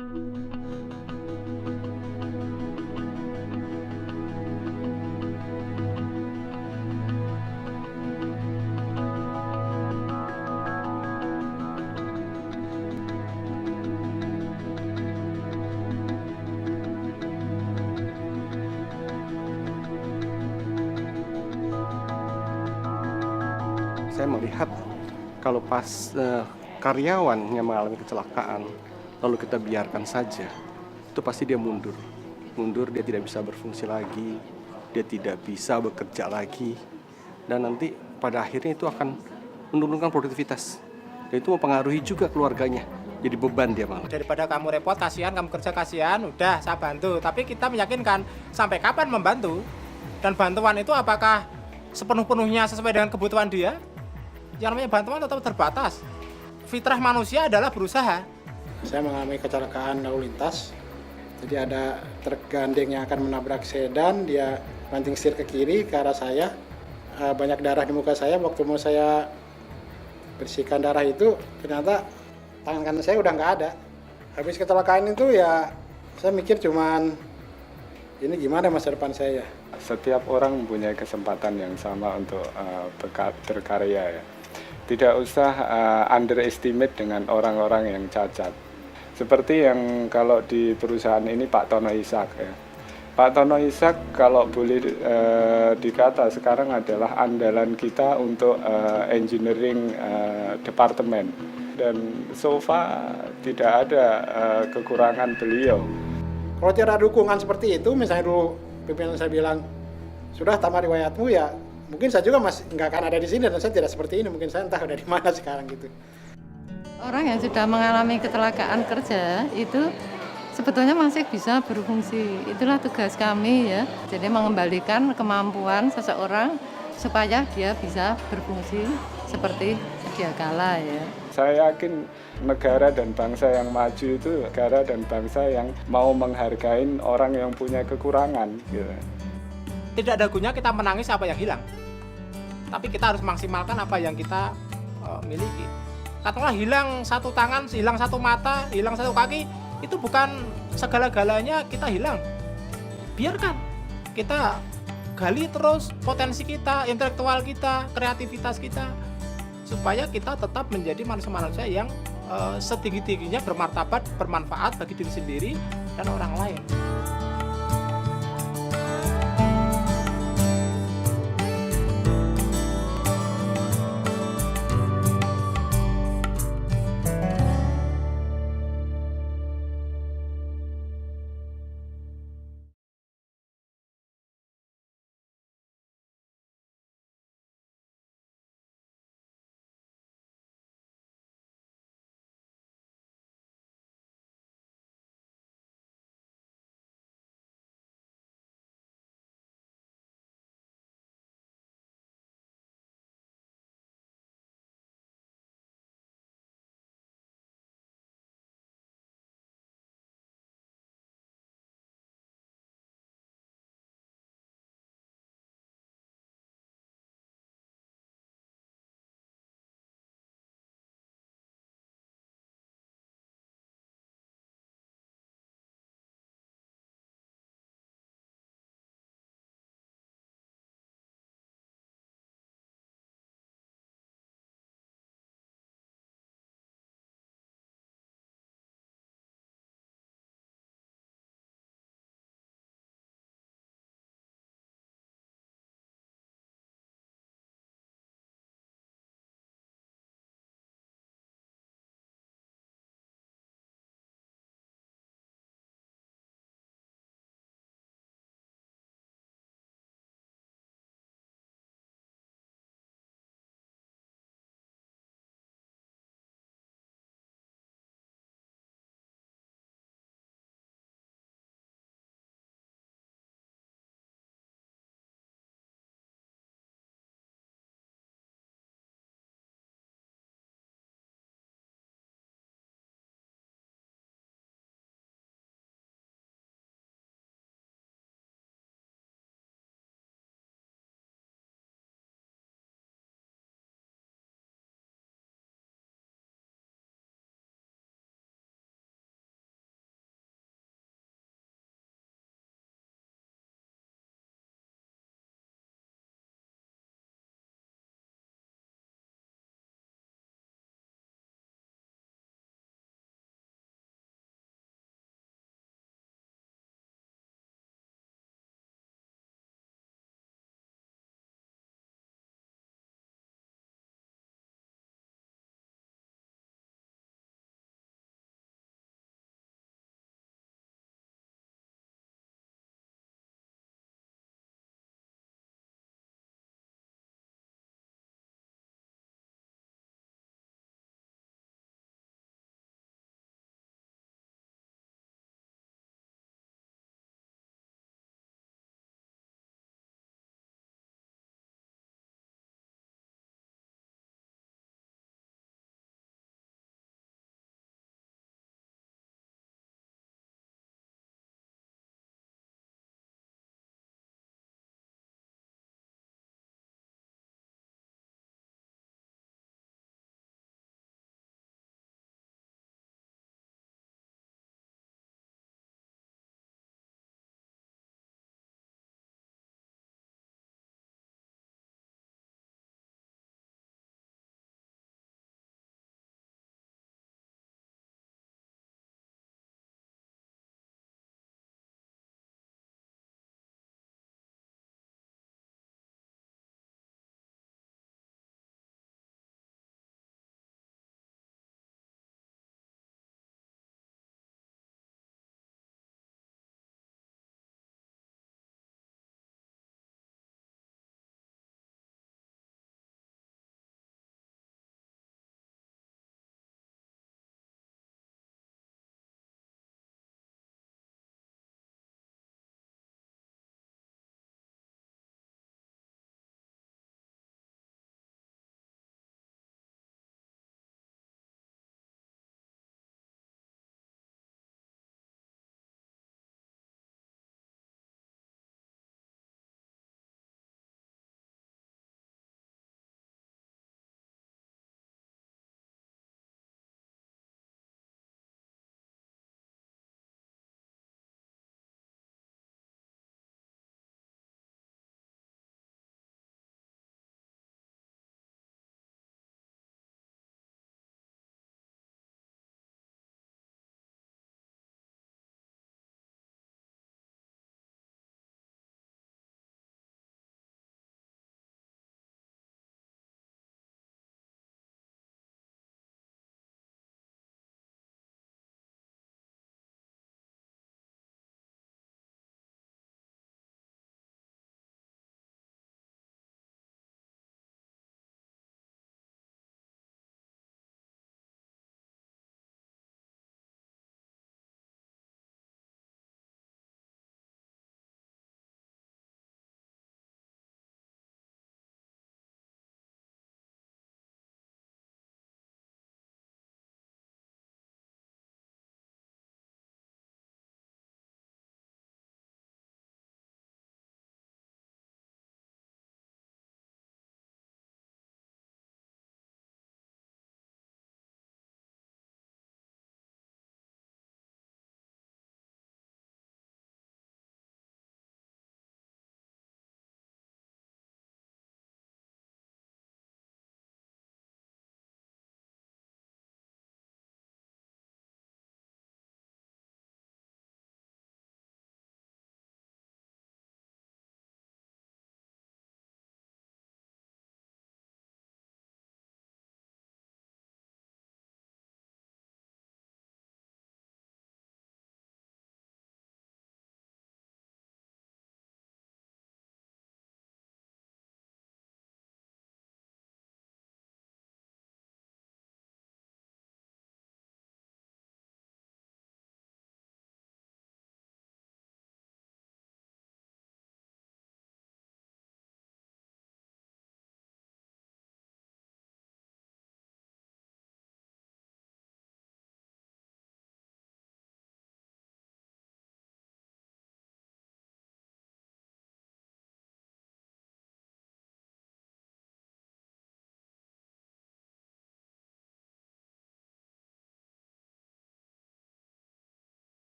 Saya melihat kalau pas karyawan yang mengalami kecelakaan, lalu kita biarkan saja, itu pasti dia mundur. Mundur, dia tidak bisa berfungsi lagi, dia tidak bisa bekerja lagi, dan nanti pada akhirnya itu akan menurunkan produktivitas. Dan itu mempengaruhi juga keluarganya, jadi beban dia malah. Daripada kamu repot, kasihan, kamu kerja kasihan, udah saya bantu. Tapi kita meyakinkan sampai kapan membantu, dan bantuan itu apakah sepenuh-penuhnya sesuai dengan kebutuhan dia? Yang namanya bantuan tetap terbatas. Fitrah manusia adalah berusaha. Saya mengalami kecelakaan lalu lintas. Jadi ada truk gandeng yang akan menabrak sedan, dia banting setir ke kiri ke arah saya. Banyak darah di muka saya. Waktu mau saya bersihkan darah itu, ternyata tangan kanan saya udah nggak ada. Habis kecelakaan itu ya saya mikir cuman ini gimana masa depan saya. Setiap orang mempunyai kesempatan yang sama untuk berkarya ya. Tidak usah underestimate dengan orang-orang yang cacat. Seperti yang kalau di perusahaan ini Pak Tono Ishak ya. Pak Tono Ishak kalau boleh dikata sekarang adalah andalan kita untuk engineering departemen. Dan so far tidak ada kekurangan beliau. Kalau tidak ada dukungan seperti itu, misalnya dulu pimpinan saya bilang, sudah tamat riwayatmu ya, mungkin saya juga masih nggak akan ada di sini dan saya tidak seperti ini. Mungkin saya entah udah di mana sekarang gitu. Orang yang sudah mengalami kecelakaan kerja itu sebetulnya masih bisa berfungsi. Itulah tugas kami ya. Jadi mengembalikan kemampuan seseorang supaya dia bisa berfungsi seperti sedia kala ya. Saya yakin negara dan bangsa yang maju itu negara dan bangsa yang mau menghargai orang yang punya kekurangan. Gitu. Tidak ada gunanya kita menangis apa yang hilang. Tapi kita harus maksimalkan apa yang kita miliki. Katakanlah hilang satu tangan, hilang satu mata, hilang satu kaki, itu bukan segala-galanya kita hilang. Biarkan kita gali terus potensi kita, intelektual kita, kreativitas kita, supaya kita tetap menjadi manusia-manusia yang setinggi-tingginya bermartabat, bermanfaat bagi diri sendiri dan orang lain.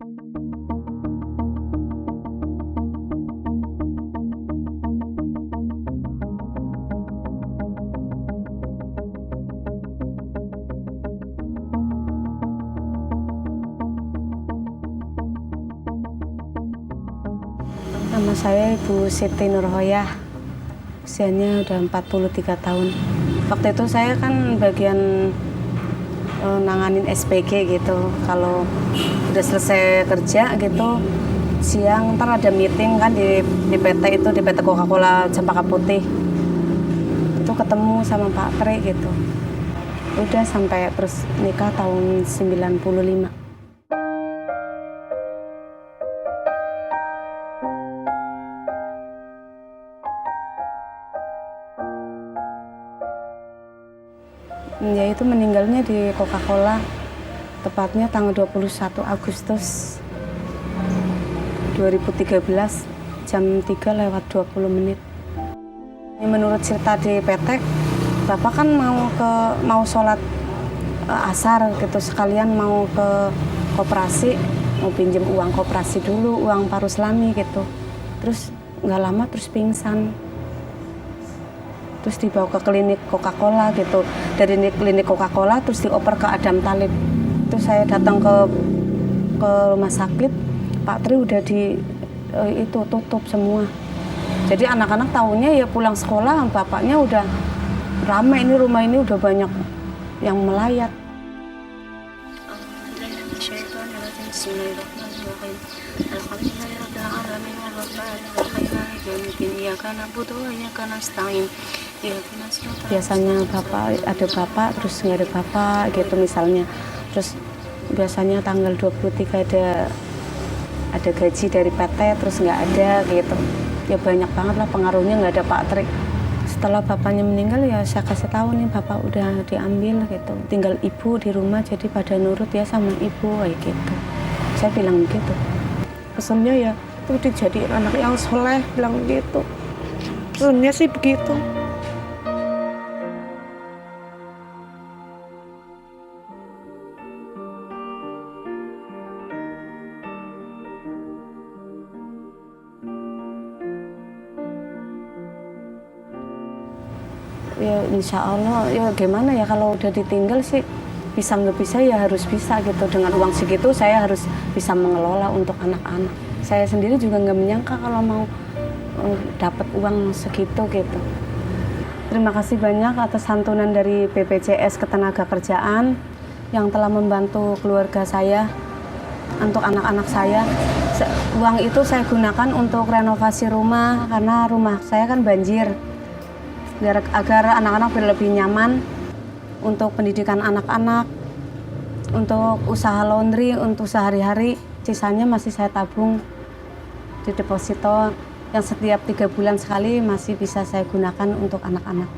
Nama saya Ibu Siti Nurhoyah, usianya udah 43 tahun. Waktu itu saya kan bagian nanganin SPG gitu. Kalau udah selesai kerja gitu, siang ntar ada meeting kan di PT itu, di PT Coca-Cola Cempaka Putih. Itu ketemu sama Pak Tri gitu. Udah sampai terus nikah tahun 95. Ya itu meninggalnya di Coca-Cola, tepatnya tanggal 21 Agustus 2013 jam 3:20. Ini menurut cerita di PT, Bapak kan mau sholat asar gitu, sekalian mau ke koperasi, mau pinjem uang koperasi dulu, uang Paruslami gitu. Terus nggak lama terus pingsan. Terus dibawa ke klinik Coca-Cola gitu. Dari klinik Coca-Cola terus dioper ke Adam Talib. Terus saya datang ke rumah sakit, Pak Tri udah itu tutup semua. Jadi anak-anak tahunya ya pulang sekolah, bapaknya udah ramai, ini rumah ini udah banyak yang melayat. Biasanya ada bapak terus nggak ada bapak gitu misalnya. Terus biasanya tanggal 23 ada gaji dari PT terus nggak ada gitu. Ya banyak banget lah pengaruhnya, nggak ada Pak Tri. Setelah bapaknya meninggal ya saya kasih tahu nih bapak udah diambil gitu. Tinggal ibu di rumah jadi pada nurut ya sama ibu kayak gitu. Saya bilang gitu. Pesannya ya itu dijadiin anak yang soleh, bilang gitu. Pesannya sih begitu. Ya insya Allah ya gimana ya kalau udah ditinggal sih bisa nggak bisa ya harus bisa gitu. Dengan uang segitu saya harus bisa mengelola untuk anak-anak. Saya sendiri juga nggak menyangka kalau mau dapat uang segitu gitu. Terima kasih banyak atas santunan dari BPJS Ketenagakerjaan yang telah membantu keluarga saya, untuk anak-anak saya. Uang itu saya gunakan untuk renovasi rumah karena rumah saya kan banjir. Agar anak-anak lebih nyaman, untuk pendidikan anak-anak, untuk usaha laundry, untuk sehari-hari, sisanya masih saya tabung di deposito yang setiap 3 bulan sekali masih bisa saya gunakan untuk anak-anak.